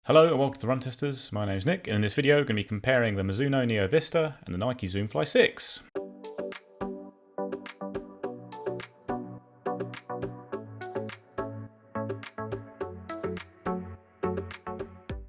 Hello and welcome to Run Testers. My name is Nick, and in this video we're going to be comparing the Mizuno Neo Vista and the Nike Zoom Fly 6.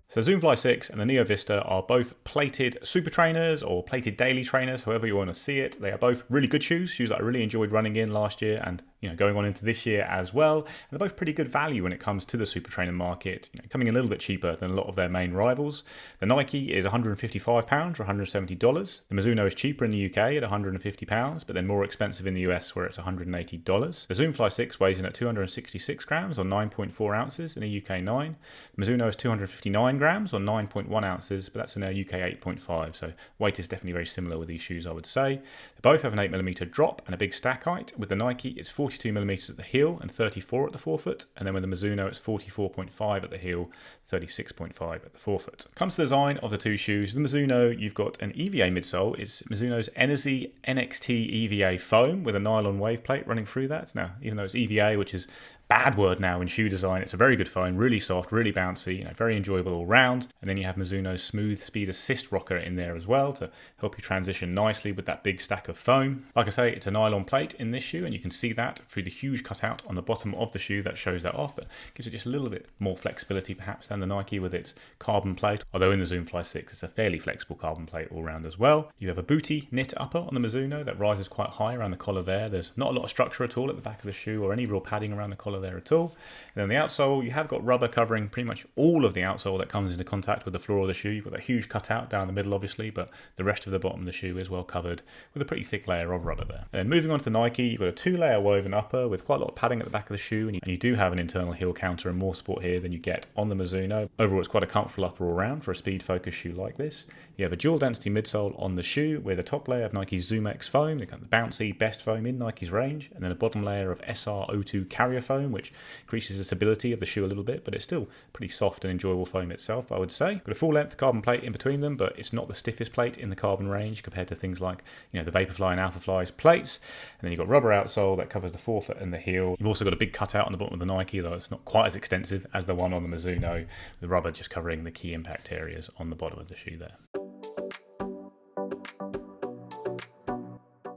So the Zoom Fly 6 and the Neo Vista are both plated super trainers or plated daily trainers, however you want to see it. They are both really good shoes that I really enjoyed running in last year and going on into this year as well. And they're both pretty good value when it comes to the super trainer market, coming in a little bit cheaper than a lot of their main rivals. The Nike is £155 or $170. The Mizuno is cheaper in the UK at £150, but then more expensive in the US where it's $180. The Zoom Fly 6 weighs in at 266 grams or 9.4 ounces in a UK 9. The Mizuno is 259 grams or 9.1 ounces, but that's in a UK 8.5. So weight is definitely very similar with these shoes, I would say. They both have an 8mm drop and a big stack height. With the Nike, it's 42mm at the heel and 34 at the forefoot, and then with the Mizuno, it's 44.5 at the heel, 36.5 at the forefoot. Comes to the design of the two shoes. The Mizuno, you've got an EVA midsole. It's Mizuno's Energy NXT EVA foam with a nylon wave plate running through that. Now, even though it's EVA, which is bad word now in shoe design, it's a very good foam, really soft, really bouncy, very enjoyable all round. And then you have Mizuno's smooth speed assist rocker in there as well to help you transition nicely with that big stack of foam. Like I say, it's a nylon plate in this shoe, and you can see that through the huge cutout on the bottom of the shoe that shows that off. That gives it just a little bit more flexibility perhaps than the Nike with its carbon plate, although in the Zoom Fly 6 it's a fairly flexible carbon plate all round as well. You have a booty knit upper on the Mizuno that rises quite high around the collar there. There's not a lot of structure at all at the back of the shoe or any real padding around the collar there at all. And then the outsole, you have got rubber covering pretty much all of the outsole that comes into contact with the floor of the shoe. You've got that huge cutout down the middle obviously, but the rest of the bottom of the shoe is well covered with a pretty thick layer of rubber there. And then moving on to the Nike, you've got a 2-layer woven upper with quite a lot of padding at the back of the shoe, and you do have an internal heel counter and more support here than you get on the Mizuno. Overall, it's quite a comfortable upper all round for a speed focused shoe like this. You have a dual density midsole on the shoe with a top layer of Nike's Zoom X foam, the kind of bouncy best foam in Nike's range, and then a bottom layer of SR02 carrier foam, which increases the stability of the shoe a little bit, but it's still pretty soft and enjoyable foam itself, I would say. Got a full length carbon plate in between them, but it's not the stiffest plate in the carbon range compared to things like the Vaporfly and Alphafly's plates. And then you've got rubber outsole that covers the forefoot and the heel. You've also got a big cutout on the bottom of the Nike, though it's not quite as extensive as the one on the Mizuno, the rubber just covering the key impact areas on the bottom of the shoe there.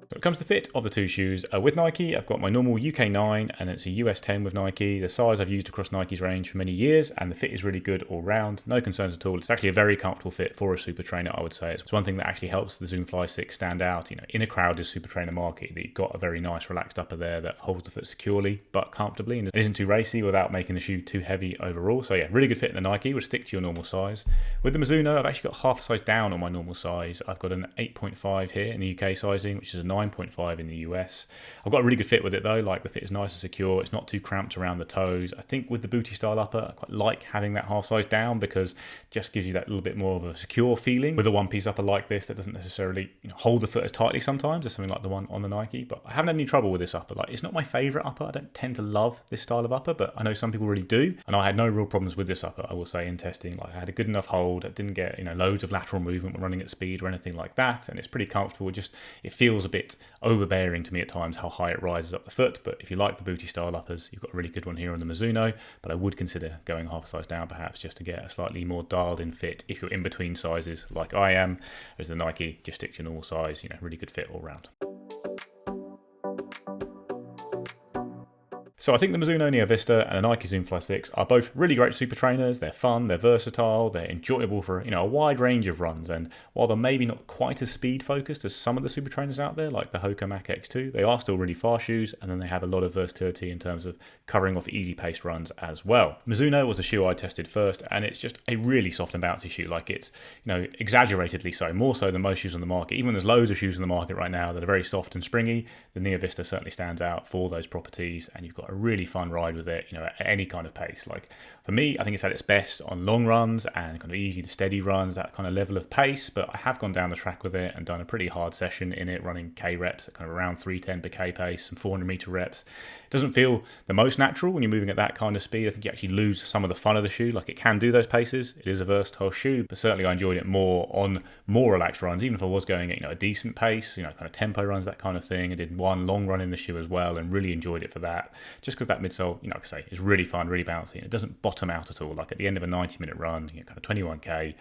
When it comes to fit of the two shoes, with Nike, I've got my normal UK 9 and it's a US 10 with Nike. The size I've used across Nike's range for many years, and the fit is really good all round. No concerns at all. It's actually a very comfortable fit for a super trainer, I would say. It's one thing that actually helps the Zoom Fly 6 stand out. In a crowded super trainer market, that you've got a very nice relaxed upper there that holds the foot securely but comfortably and isn't too racy without making the shoe too heavy overall. So yeah, really good fit in the Nike. Would stick to your normal size. With the Mizuno, I've actually got half a size down on my normal size. I've got an 8.5 here in the UK sizing, which is a 9.5 in the US. I've got a really good fit with it though. Like, the fit is nice and secure. It's not too cramped around the toes. I think with the booty style upper, I quite like having that half size down because it just gives you that little bit more of a secure feeling. With a one piece upper like this that doesn't necessarily hold the foot as tightly sometimes as something like the one on the Nike, but I haven't had any trouble with this upper. Like, it's not my favorite upper. I don't tend to love this style of upper, but I know some people really do, and I had no real problems with this upper, I will say, in testing. Like, I had a good enough hold. I didn't get loads of lateral movement when running at speed or anything like that, and it's pretty comfortable. It feels a bit overbearing to me at times how high it rises up the foot, but if you like the booty style uppers, you've got a really good one here on the Mizuno. But I would consider going half a size down perhaps just to get a slightly more dialed in fit if you're in between sizes like I am. As the Nike, just stick to your normal size, really good fit all round. So I think the Mizuno Neo Vista and the Nike Zoom Fly 6 are both really great super trainers. They're fun, they're versatile, they're enjoyable for a wide range of runs. And while they're maybe not quite as speed focused as some of the super trainers out there, like the Hoka Mach X2, they are still really fast shoes, and then they have a lot of versatility in terms of covering off easy paced runs as well. Mizuno was the shoe I tested first, and it's just a really soft and bouncy shoe. Like, it's exaggeratedly so, more so than most shoes on the market. Even when there's loads of shoes on the market right now that are very soft and springy, the Neo Vista certainly stands out for those properties, and you've got a really fun ride with it, at any kind of pace. Like, for me, I think it's at its best on long runs and kind of easy to steady runs, that kind of level of pace. But I have gone down the track with it and done a pretty hard session in it, running K reps at kind of around 310 per K pace, some 400 meter reps. It doesn't feel the most natural when you're moving at that kind of speed. I think you actually lose some of the fun of the shoe. Like, it can do those paces. It is a versatile shoe, but certainly I enjoyed it more on more relaxed runs, even if I was going at a decent pace, kind of tempo runs, that kind of thing. I did one long run in the shoe as well and really enjoyed it for that. just because that midsole, like I say, is really fun, really bouncy, and it doesn't bottom out at all. Like at the end of a 90-minute run, kind of 21k,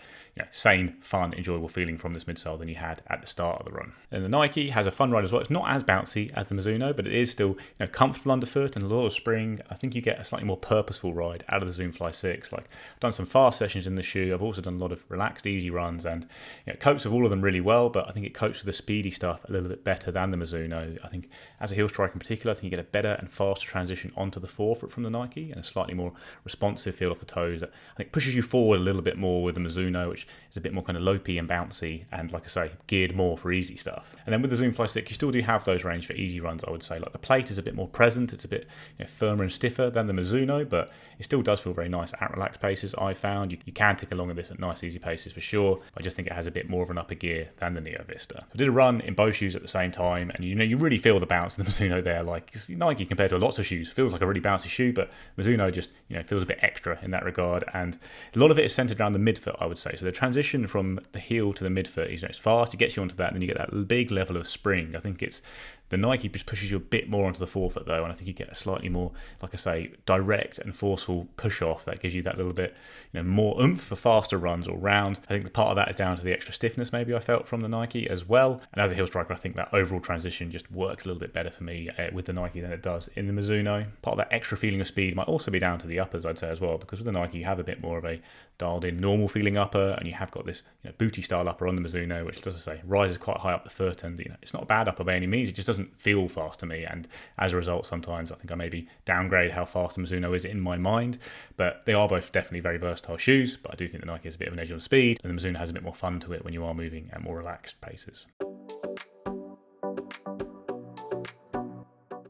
same fun, enjoyable feeling from this midsole than you had at the start of the run. And the Nike has a fun ride as well. It's not as bouncy as the Mizuno, but it is still comfortable underfoot and a lot of spring. I think you get a slightly more purposeful ride out of the Zoom Fly 6. Like I've done some fast sessions in the shoe. I've also done a lot of relaxed, easy runs, and it copes with all of them really well. But I think it copes with the speedy stuff a little bit better than the Mizuno. I think as a heel striker in particular, I think you get a better and faster transition onto the forefoot from the Nike, and a slightly more responsive feel off the toes that I think pushes you forward a little bit more with the Mizuno, which is a bit more kind of lopey and bouncy, and like I say, geared more for easy stuff. And then with the Zoom Fly 6, you still do have those range for easy runs, I would say. Like the plate is a bit more present, it's a bit firmer and stiffer than the Mizuno, but it still does feel very nice at relaxed paces, I found. You can tick along with this at nice easy paces for sure. I just think it has a bit more of an upper gear than the Neo Vista. I did a run in both shoes at the same time, and you really feel the bounce in the Mizuno there. Like Nike compared to lots of shoes feels like a really bouncy shoe, but Mizuno just feels a bit extra in that regard, and a lot of it is centered around the midfoot, I would say. So the transition from the heel to the midfoot is it's fast, it gets you onto that, and then you get that big level of spring. I think it's the Nike just pushes you a bit more onto the forefoot though, and I think you get a slightly more, like I say, direct and forceful push off that gives you that little bit more oomph for faster runs all round. I think the part of that is down to the extra stiffness maybe I felt from the Nike as well, and as a heel striker I think that overall transition just works a little bit better for me with the Nike than it does in the Mizuno. Part of that extra feeling of speed might also be down to the uppers, I'd say, as well, because with the Nike you have a bit more of a dialed in normal feeling upper, and you have got this booty style upper on the Mizuno, which, as I say, rises quite high up the foot, and it's not a bad upper by any means. It just doesn't feel fast to me, and as a result sometimes I think I maybe downgrade how fast the Mizuno is in my mind. But they are both definitely very versatile shoes, but I do think the Nike has a bit of an edge on speed, and the Mizuno has a bit more fun to it when you are moving at more relaxed paces.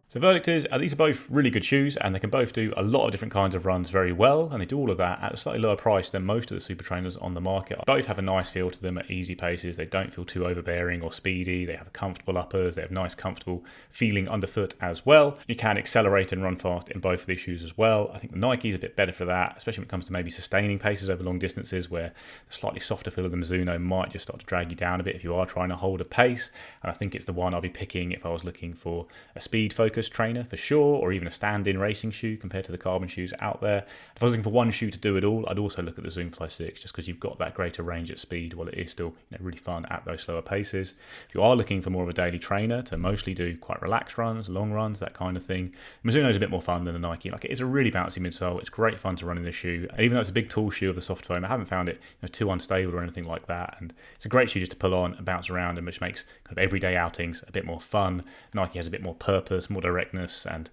So verdict is, these are both really good shoes, and they can both do a lot of different kinds of runs very well, and they do all of that at a slightly lower price than most of the super trainers on the market. Both have a nice feel to them at easy paces. They don't feel too overbearing or speedy. They have comfortable uppers. They have nice, comfortable feeling underfoot as well. You can accelerate and run fast in both of these shoes as well. I think the Nike is a bit better for that, especially when it comes to maybe sustaining paces over long distances, where the slightly softer feel of the Mizuno might just start to drag you down a bit if you are trying to hold a pace. And I think it's the one I'll be picking if I was looking for a speed-focused trainer for sure, or even a stand-in racing shoe compared to the carbon shoes out there. If I was looking for one shoe to do it all, I'd also look at the Zoom Fly 6, just because you've got that greater range at speed while it is still really fun at those slower paces. If you are looking for more of a daily trainer to mostly do quite relaxed runs, long runs, that kind of thing, Mizuno is a bit more fun than the Nike. Like, it is a really bouncy midsole. It's great fun to run in the shoe, and even though it's a big tall shoe of the soft foam, I haven't found it too unstable or anything like that, and it's a great shoe just to pull on and bounce around, and which makes kind of everyday outings a bit more fun. Nike has a bit more purpose, more directness, and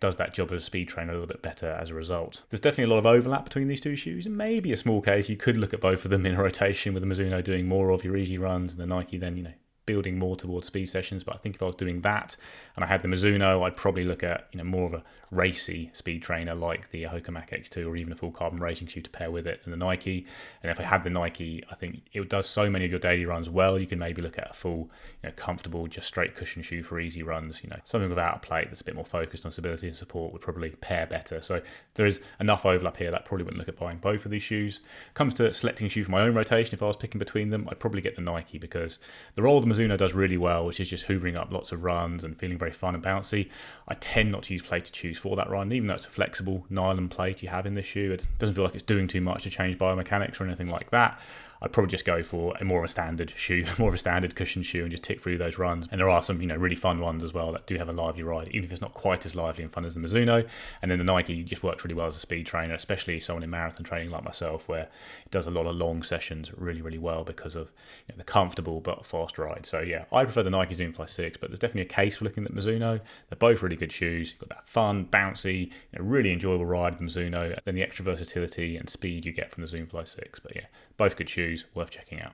does that job as a speed trainer a little bit better as a result. There's definitely a lot of overlap between these two shoes, and maybe a small case you could look at both of them in a rotation, with the Mizuno doing more of your easy runs and the Nike then building more towards speed sessions. But I think if I was doing that and I had the Mizuno, I'd probably look at more of a racy speed trainer like the Hoka Mach X2, or even a full carbon racing shoe to pair with it, and the Nike. And if I had the Nike, I think it does so many of your daily runs well. You can maybe look at a full comfortable just straight cushion shoe for easy runs. Something without a plate that's a bit more focused on stability and support would probably pair better. So there is enough overlap here that I probably wouldn't look at buying both of these shoes. Comes to selecting a shoe for my own rotation, if I was picking between them, I'd probably get the Nike, because the role the Mizuno does really well, which is just hoovering up lots of runs and feeling very fun and bouncy, I tend not to use plated shoes for that run. Even though it's a flexible nylon plate you have in this shoe, it doesn't feel like it's doing too much to change biomechanics or anything like that. I'd probably just go for more of a standard shoe, more of a standard cushion shoe, and just tick through those runs. And there are some, really fun ones as well that do have a lively ride, even if it's not quite as lively and fun as the Mizuno. And then the Nike just works really well as a speed trainer, especially someone in marathon training like myself, where it does a lot of long sessions really, really well because of the comfortable but fast ride. So I prefer the Nike Zoom Fly 6, but there's definitely a case for looking at Mizuno. They're both really good shoes. You've got that fun, bouncy, really enjoyable ride with the Mizuno, then the extra versatility and speed you get from the Zoom Fly 6. But both good shoes, worth checking out.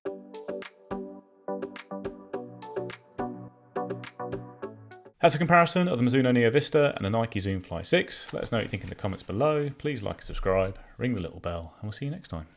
That's a comparison of the Mizuno Neo Vista and the Nike Zoom Fly 6. Let us know what you think in the comments below. Please like and subscribe, ring the little bell, and we'll see you next time.